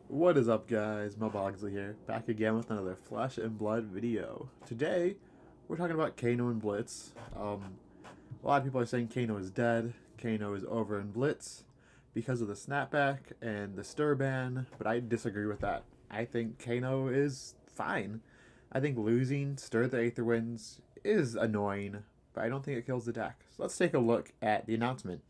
What is up, guys? Bogsley here, back again with another Flesh and Blood video. Today, we're talking about Kano and Blitz. A lot of people are saying Kano is dead, Kano is over in Blitz because of the snapback and the stir ban, but I disagree with that. I think Kano is fine. I think losing Stir the Aether Winds is annoying, but I don't think it kills the deck. So let's take a look at the announcement.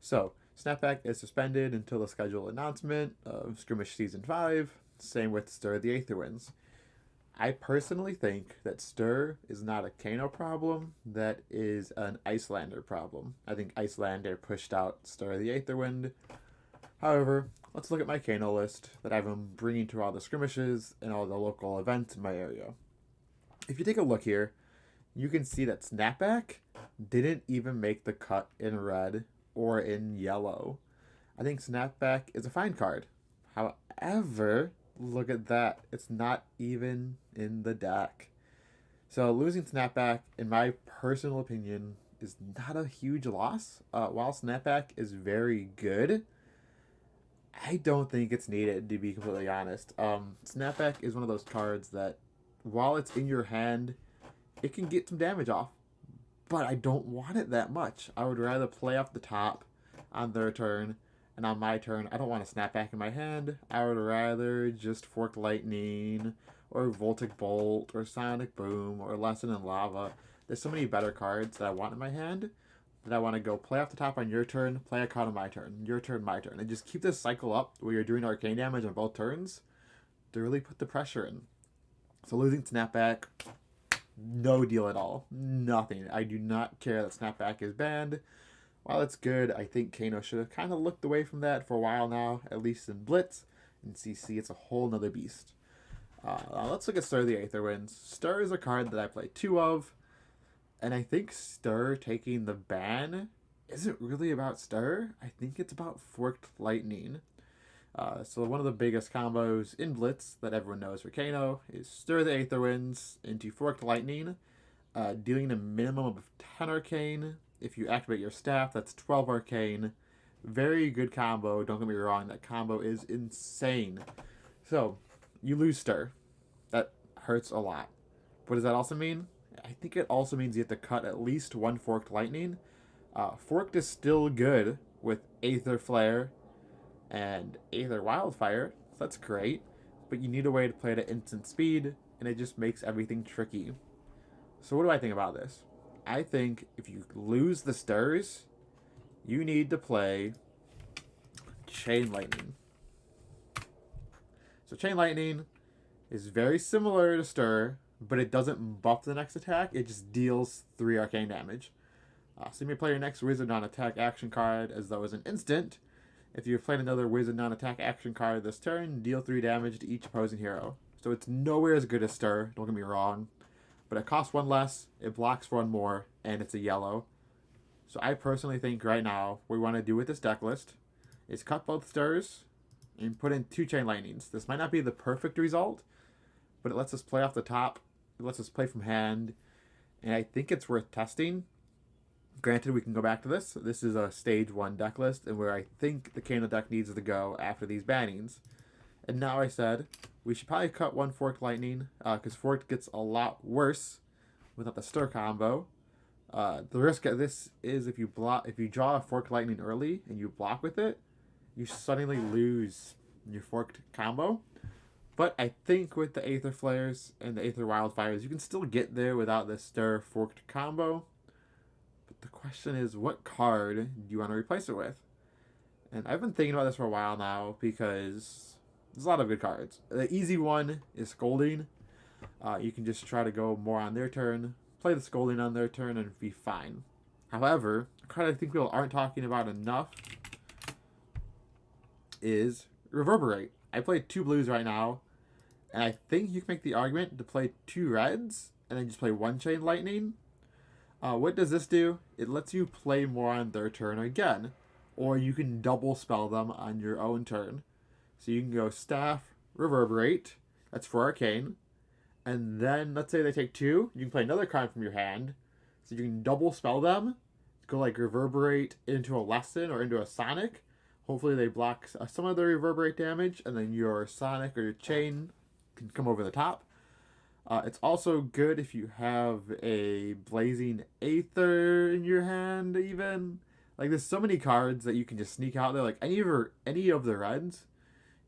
So, Snapback is suspended until the scheduled announcement of Skirmish Season 5. Same with Stir the Aether Winds. I personally think that Stir is not a Kano problem, that is an Icelander problem. I think Icelander pushed out Stir the Aether Wind. However, let's look at my Kano list that I've been bringing to all the skirmishes and all the local events in my area. If you take a look here, you can see that Snapback didn't even make the cut in red or in yellow. I think Snapback is a fine card. However, look at that. It's not even in the deck. So losing Snapback, in my personal opinion, is not a huge loss. While Snapback is very good, I don't think it's needed, to be completely honest. Snapback is one of those cards that, while it's in your hand, it can get some damage off. But I don't want it that much. I would rather play off the top on their turn, and on my turn, I don't want a snapback in my hand. I would rather just Forked Lightning, or Voltic Bolt, or Sonic Boom, or Lesson in Lava. There's so many better cards that I want in my hand that I want to go play off the top on your turn, play a card on my turn, your turn, my turn, and just keep this cycle up where you're doing arcane damage on both turns to really put the pressure in. So losing Snapback, no deal at all. Nothing. I do not care that Snapback is banned. While it's good, I think Kano should have kind of looked away from that for a while now, at least in Blitz. In CC, it's a whole nother beast. Let's look at Stir the Aether Winds. Stir is a card that I play two of, and I think Stir taking the ban isn't really about Stir. I think it's about Forked Lightning. So one of the biggest combos in Blitz that everyone knows for Kano is Stir the Aether Winds into Forked Lightning, dealing a minimum of 10 Arcane. If you activate your staff, that's 12 Arcane. Very good combo, don't get me wrong, that combo is insane. So, you lose Stir. That hurts a lot. What does that also mean? I think it also means you have to cut at least one Forked Lightning. Forked is still good with Aether Flare and Aether Wildfire. So that's great, but you need a way to play it at instant speed, and it just makes everything tricky. So what do I think about this? I think if you lose the Stirs, you need to play Chain Lightning. So Chain Lightning is very similar to Stir, but it doesn't buff the next attack, it just deals 3 arcane damage. So you may play your next Wizard non-attack action card as though it's an instant. If you've played another Wizard non-attack action card this turn, deal 3 damage to each opposing hero. So it's nowhere as good as Stir, don't get me wrong. But it costs 1 less, it blocks 1 more, and it's a yellow. So I personally think right now, what we want to do with this deck list is cut both Stirs and put in 2 Chain Lightnings. This might not be the perfect result, but it lets us play off the top, it lets us play from hand, and I think it's worth testing. Granted, we can go back to this. This is a stage 1 deck list, and where I think the Kano deck needs to go after these bannings. And now I said, we should probably cut 1 Forked Lightning, because Forked gets a lot worse without the Stir combo. The risk of this is if you draw a Forked Lightning early and you block with it, you suddenly lose your Forked combo. But I think with the Aether Flares and the Aether Wildfires, you can still get there without the Stir Forked combo. The question is, what card do you want to replace it with? And I've been thinking about this for a while now because there's a lot of good cards. The easy one is Scolding. You can just try to go more on their turn, play the Scolding on their turn, and be fine. However, a card I think people aren't talking about enough is Reverberate. I play 2 blues right now, and I think you can make the argument to play 2 reds and then just play 1 Chain Lightning. What does this do? It lets you play more on their turn again, or you can double spell them on your own turn. So you can go Staff, Reverberate, that's for Arcane, and then let's say they take 2, you can play another card from your hand, so you can double spell them, go like Reverberate into a Lesson or into a Sonic, Hopefully they block some of the reverberate damage, and then your Sonic or your Chain can come over the top. It's also good if you have a Blazing Aether in your hand, even. Like, there's so many cards that you can just sneak out there. Like, any of the reds,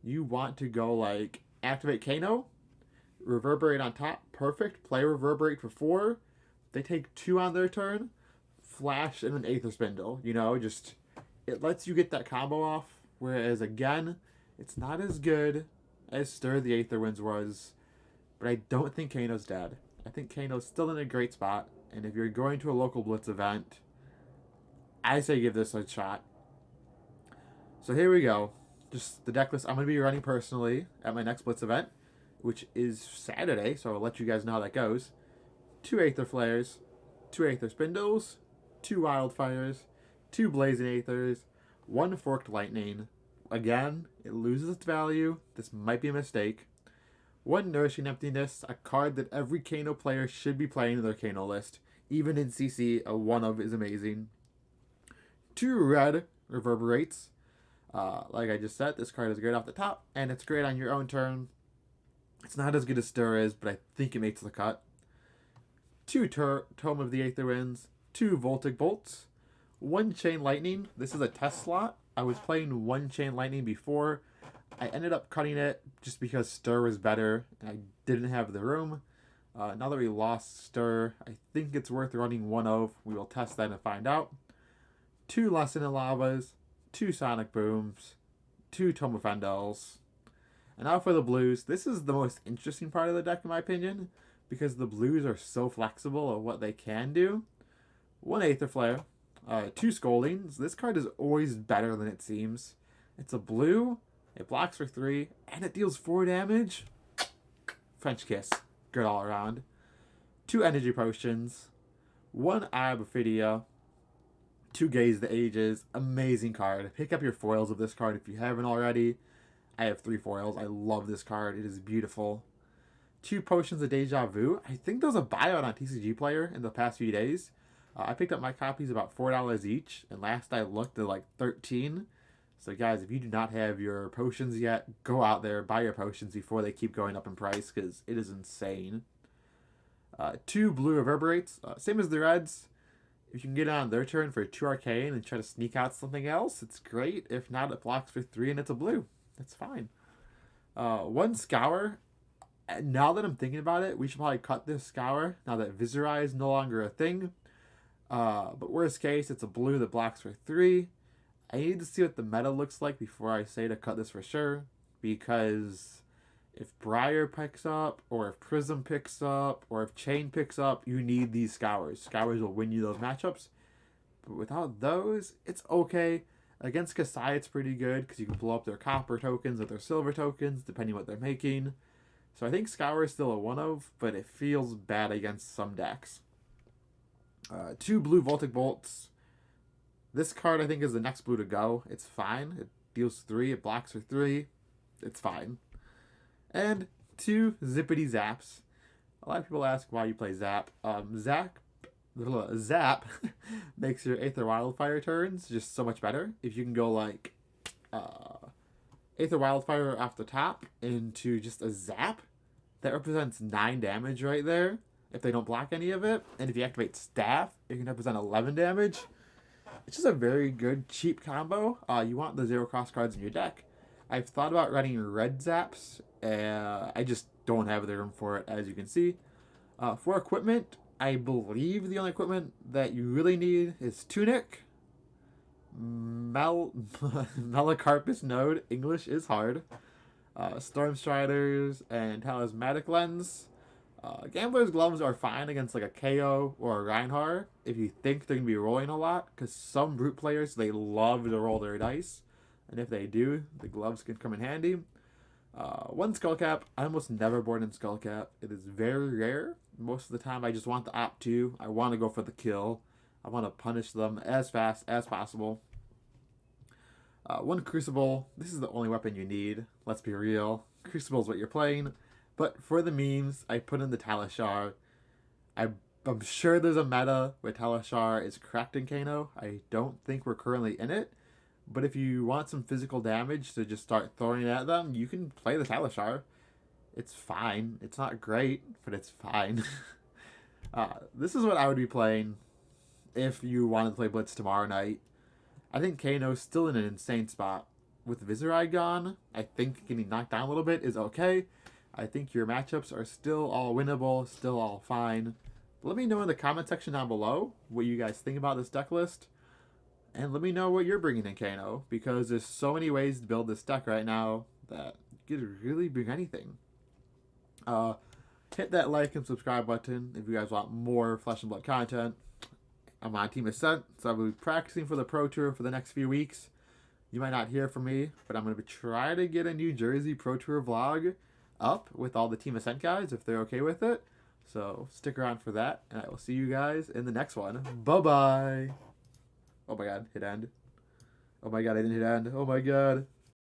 you want to go, like, activate Kano, Reverberate on top, perfect. Play Reverberate for 4. They take 2 on their turn, Flash and an Aether Spindle. You know, just, it lets you get that combo off. Whereas, again, it's not as good as Stir the Aether Winds was. But I don't think Kano's dead. I think Kano's still in a great spot. And if you're going to a local Blitz event, I say give this a shot. So here we go. Just the deck list I'm going to be running personally at my next Blitz event, which is Saturday, so I'll let you guys know how that goes. 2 Aether Flares, 2 Aether Spindles, 2 Wildfires, 2 Blazing Aethers, 1 Forked Lightning. Again, it loses its value. This might be a mistake. 1 Nourishing Emptiness, a card that every Kano player should be playing in their Kano list. Even in CC, a 1 of is amazing. 2 Red Reverberates. Like I just said, this card is great off the top, and it's great on your own turn. It's not as good as Stir is, but I think it makes the cut. 2 Tome of the Aether Winds, 2 Voltic Bolts, 1 Chain Lightning. This is a test slot. I was playing 1 Chain Lightning before. I ended up cutting it just because Stir was better, and I didn't have the room. Now that we lost Stir, I think it's worth running 1 of. We will test that and find out. 2 Lesson in Lavas, 2 Sonic Booms, 2 Tome of Fendels. And now for the blues. This is the most interesting part of the deck, in my opinion, because the blues are so flexible of what they can do. 1 Aether Flare, 2 Scoldings. This card is always better than it seems. It's a blue, it blocks for 3, and it deals 4 damage. French kiss. Good all around. 2 Energy Potions, 1 Eye of Ophidia, 2 Gaze the Ages. Amazing card. Pick up your foils of this card if you haven't already. I have 3 foils. I love this card. It is beautiful. 2 Potions of Deja Vu. I think there was a buyout on TCG Player in the past few days. I picked up my copies about $4 each, and last I looked at like 13. So guys, if you do not have your potions yet, go out there, buy your potions before they keep going up in price, because it is insane. 2 Blue Reverberates. Same as the Reds. If you can get on their turn for 2 Arcane and try to sneak out something else, it's great. If not, it blocks for 3 and it's a blue. That's fine. 1 Scour. Now that I'm thinking about it, we should probably cut this Scour now that Viscera is no longer a thing. But worst case, it's a blue that blocks for 3. I need to see what the meta looks like before I say to cut this for sure. Because if Briar picks up, or if Prism picks up, or if Chain picks up, you need these Scours. Scours will win you those matchups. But without those, it's okay. Against Kasai, it's pretty good because you can blow up their copper tokens or their silver tokens, depending what they're making. So I think Scour is still a 1 of, but it feels bad against some decks. 2 Blue Voltic Bolts. This card, I think, is the next blue to go. It's fine. It deals 3. It blocks for 3. It's fine. And 2 Zippity Zaps. A lot of people ask why you play Zap. Zap makes your Aether Wildfire turns just so much better. If you can go like Aether Wildfire off the top into just a Zap, that represents 9 damage right there if they don't block any of it. And if you activate Staff, it can represent 11 damage. It's just a very good, cheap combo. You want the 0 cost cards in your deck. I've thought about running red Zaps. I just don't have the room for it, as you can see. For equipment, I believe the only equipment that you really need is Tunic, Melicarpus Node, English is hard, Storm Striders, and Talismanic Lens. Gambler's Gloves are fine against like a KO or a Reinhardt if you think they're going to be rolling a lot, because some Brute players, they love to roll their dice, and if they do, the gloves can come in handy. 1 Skullcap. I almost never board in Skullcap. It is very rare. Most of the time I just want the opt 2. I want to go for the kill. I want to punish them as fast as possible. 1 Crucible. This is the only weapon you need. Let's be real. Crucible is what you're playing. But for the memes, I put in the Talishar. I'm sure there's a meta where Talishar is correct in Kano. I don't think we're currently in it. But if you want some physical damage to just start throwing at them, you can play the Talishar. It's fine. It's not great, but it's fine. This is what I would be playing if you wanted to play Blitz tomorrow night. I think Kano's still in an insane spot. With Viserai gone, I think getting knocked down a little bit is okay. I think your matchups are still all winnable, still all fine. Let me know in the comment section down below what you guys think about this deck list. And let me know what you're bringing in Kano, because there's so many ways to build this deck right now that you could really bring anything. Hit that like and subscribe button if you guys want more Flesh and Blood content. I'm on Team Ascent, so I will be practicing for the Pro Tour for the next few weeks. You might not hear from me, but I'm going to try to get a New Jersey Pro Tour vlog up with all the Team Ascent guys if they're okay with it. So stick around for that, and I will see you guys in the next one. Bye-bye. Oh my god, hit end. Oh my god, I didn't hit end. Oh my god.